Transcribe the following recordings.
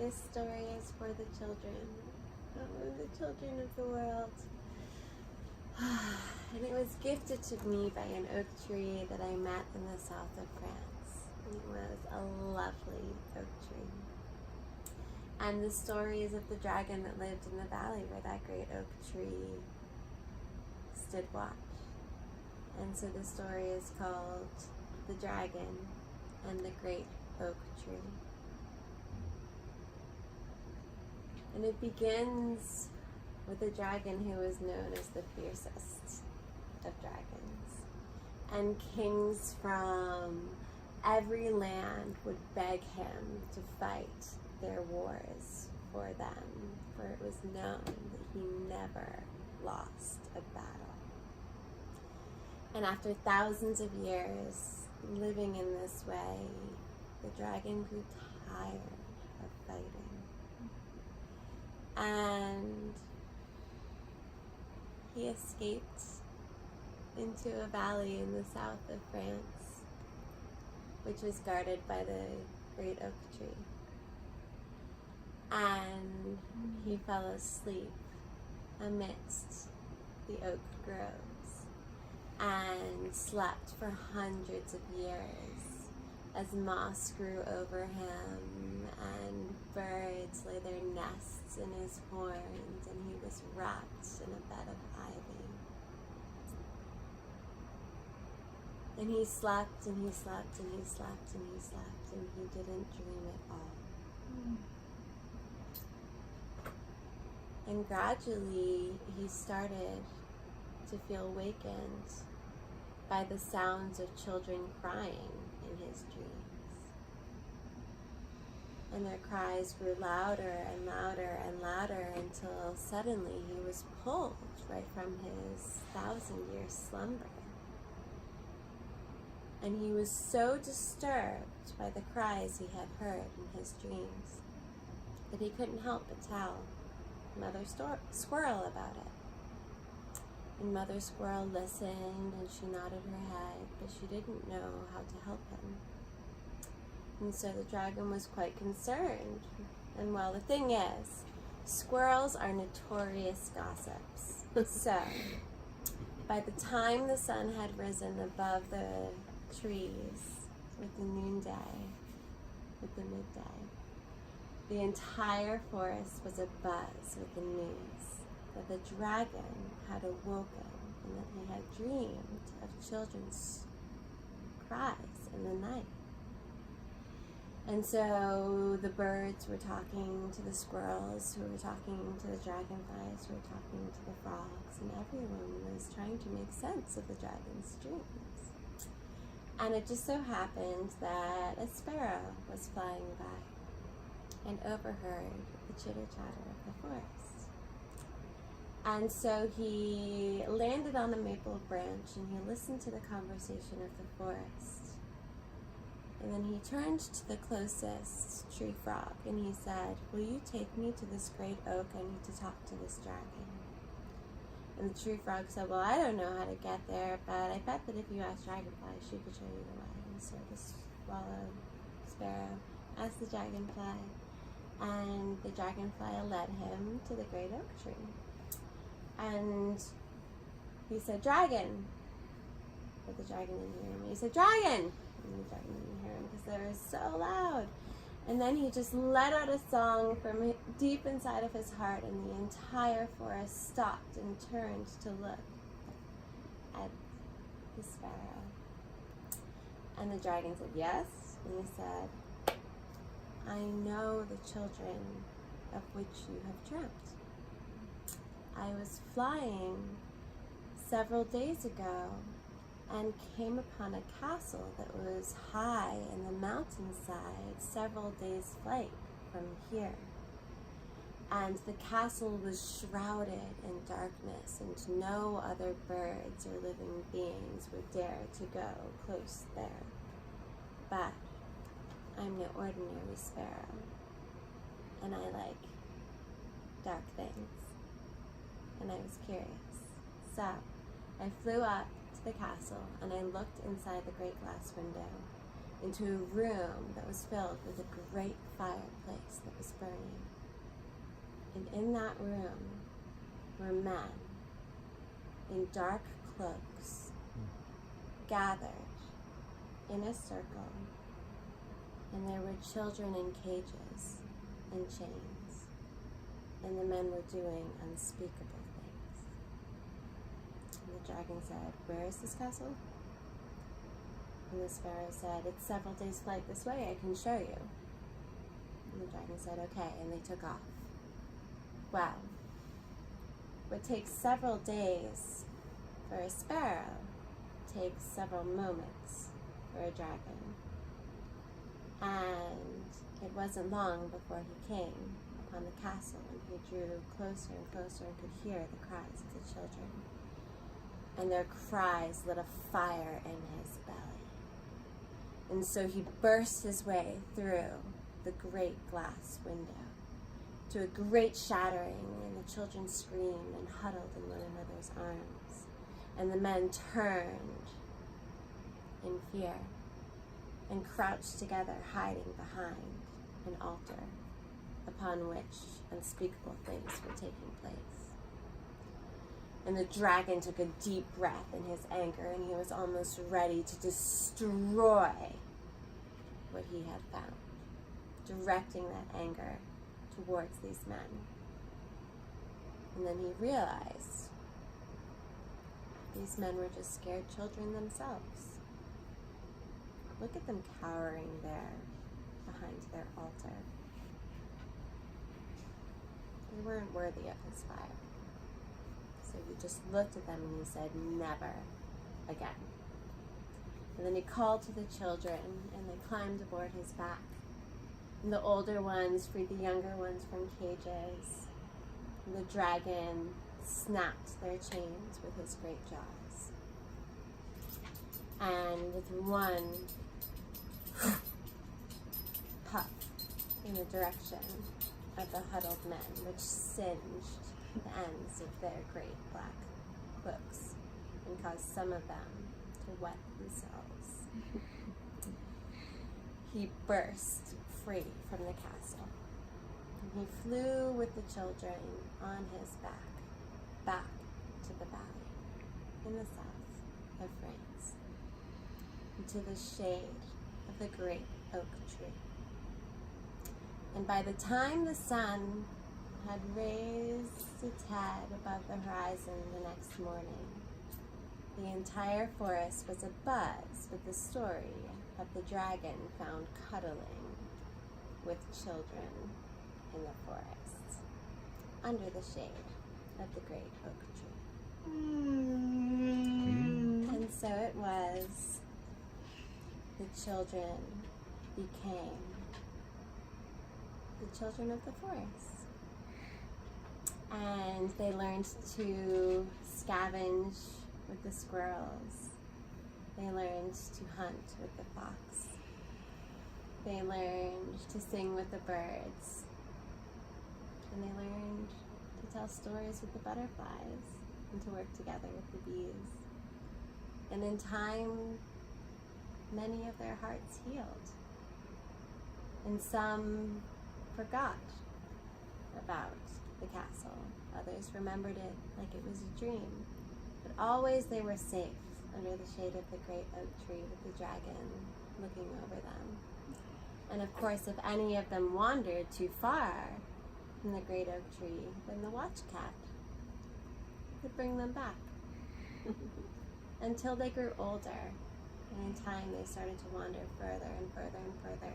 This story is for the children. Oh, the children of the world. And it was gifted to me by an oak tree that I met in the south of France. And it was a lovely oak tree. And the story is of the dragon that lived in the valley where that great oak tree stood watch. And so the story is called The Dragon and the Great Oak Tree. And it begins with a dragon who was known as the fiercest of dragons. And kings from every land would beg him to fight their wars for them, for it was known that he never lost a battle. And after thousands of years living in this way, the dragon grew tired of fighting. And he escaped into a valley in the south of France, which was guarded by the great oak tree. And he fell asleep amidst the oak groves and slept for hundreds of years as moss grew over him and birds lay their nests in his horns, and he was wrapped in a bed of ivy. And he slept and he slept and he slept and he slept, and he didn't dream at all. And gradually he started to feel wakened by the sounds of children crying in his dreams. And their cries grew louder and louder and louder until suddenly he was pulled right from his 1,000-year slumber. And he was so disturbed by the cries he had heard in his dreams that he couldn't help but tell Mother Squirrel about it. And Mother Squirrel listened and she nodded her head, but she didn't know how to help him. And so the dragon was quite concerned. And well, the thing is, squirrels are notorious gossips. So, by the time the sun had risen above the trees with the noonday, with the midday, the entire forest was abuzz with the news that the dragon had awoken and that he had dreamed of children's cries in the night. And so the birds were talking to the squirrels, who were talking to the dragonflies, who were talking to the frogs, and everyone was trying to make sense of the dragon's dreams. And it just so happened that a sparrow was flying by and overheard the chitter-chatter of the forest. And so he landed on a maple branch and he listened to the conversation of the forest. And then he turned to the closest tree frog and he said, "Will you take me to this great oak? I need to talk to this dragon." And the tree frog said, "Well, I don't know how to get there, but I bet that if you ask Dragonfly, she could show you the way." And so the swallow sparrow asked the dragonfly, and the dragonfly led him to the great oak tree. And he said, "Dragon!" But the dragon didn't hear him. He said, "Dragon!" And the dragon didn't hear him because they were so loud. And then he just let out a song from deep inside of his heart, and the entire forest stopped and turned to look at the sparrow. And the dragon said, "Yes?" And he said, "I know the children of which you have dreamt. I was flying several days ago and came upon a castle that was high in the mountainside, several days' flight from here. And the castle was shrouded in darkness, and no other birds or living beings would dare to go close there. But I'm no ordinary sparrow, and I like dark things, and I was curious. So I flew up to the castle, and I looked inside the great glass window, into a room that was filled with a great fireplace that was burning. And in that room were men in dark cloaks, gathered in a circle, and there were children in cages and chains, and the men were doing unspeakable things. And the dragon said, "Where is this castle?" And the sparrow said, "It's several days' flight this way, I can show you." And the dragon said, "Okay," and they took off. Wow. What takes several days for a sparrow takes several moments for a dragon. And it wasn't long before he came upon the castle, and he drew closer and closer and could hear the cries of the children. And their cries lit a fire in his belly. And so he burst his way through the great glass window to a great shattering, and the children screamed and huddled in one another's arms. And the men turned in fear and crouched together, hiding behind an altar upon which unspeakable things were taking place. And the dragon took a deep breath in his anger, and he was almost ready to destroy what he had found, directing that anger towards these men. And then he realized these men were just scared children themselves. Look at them cowering there behind their altar. They weren't worthy of his fire. So he just looked at them and he said, "Never again." And then he called to the children, and they climbed aboard his back. And the older ones freed the younger ones from cages. And the dragon snapped their chains with his great jaws. And with one puff in the direction of the huddled men, which singed the ends of their great black cloaks and caused some of them to wet themselves, he burst free from the castle. And he flew with the children on his back to the valley in the south of France, into the shade of the great oak tree. And by the time the sun had raised its head above the horizon the next morning, the entire forest was abuzz with the story of the dragon found cuddling with children in the forest, under the shade of the great oak tree. And so it was, the children became the children of the forest. And they learned to scavenge with the squirrels. They learned to hunt with the fox. They learned to sing with the birds. And they learned to tell stories with the butterflies and to work together with the bees. And in time, many of their hearts healed. And some forgot about the castle. Others remembered it like it was a dream. But always they were safe under the shade of the great oak tree with the dragon looking over them. And of course, if any of them wandered too far from the great oak tree, then the watch cat would bring them back. Until they grew older, and in time they started to wander further and further and further.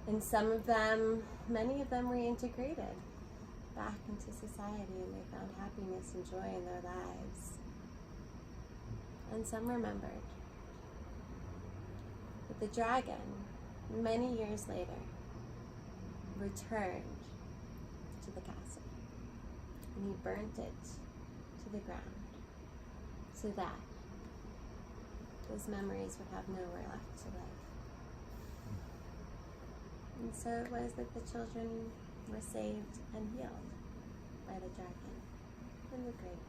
And some of them, many of them reintegrated back into society, and they found happiness and joy in their lives. And some remembered. But the dragon, many years later, returned to the castle, and he burnt it to the ground so that those memories would have nowhere left to live. And so it was that the children were saved and healed by the dragon in the great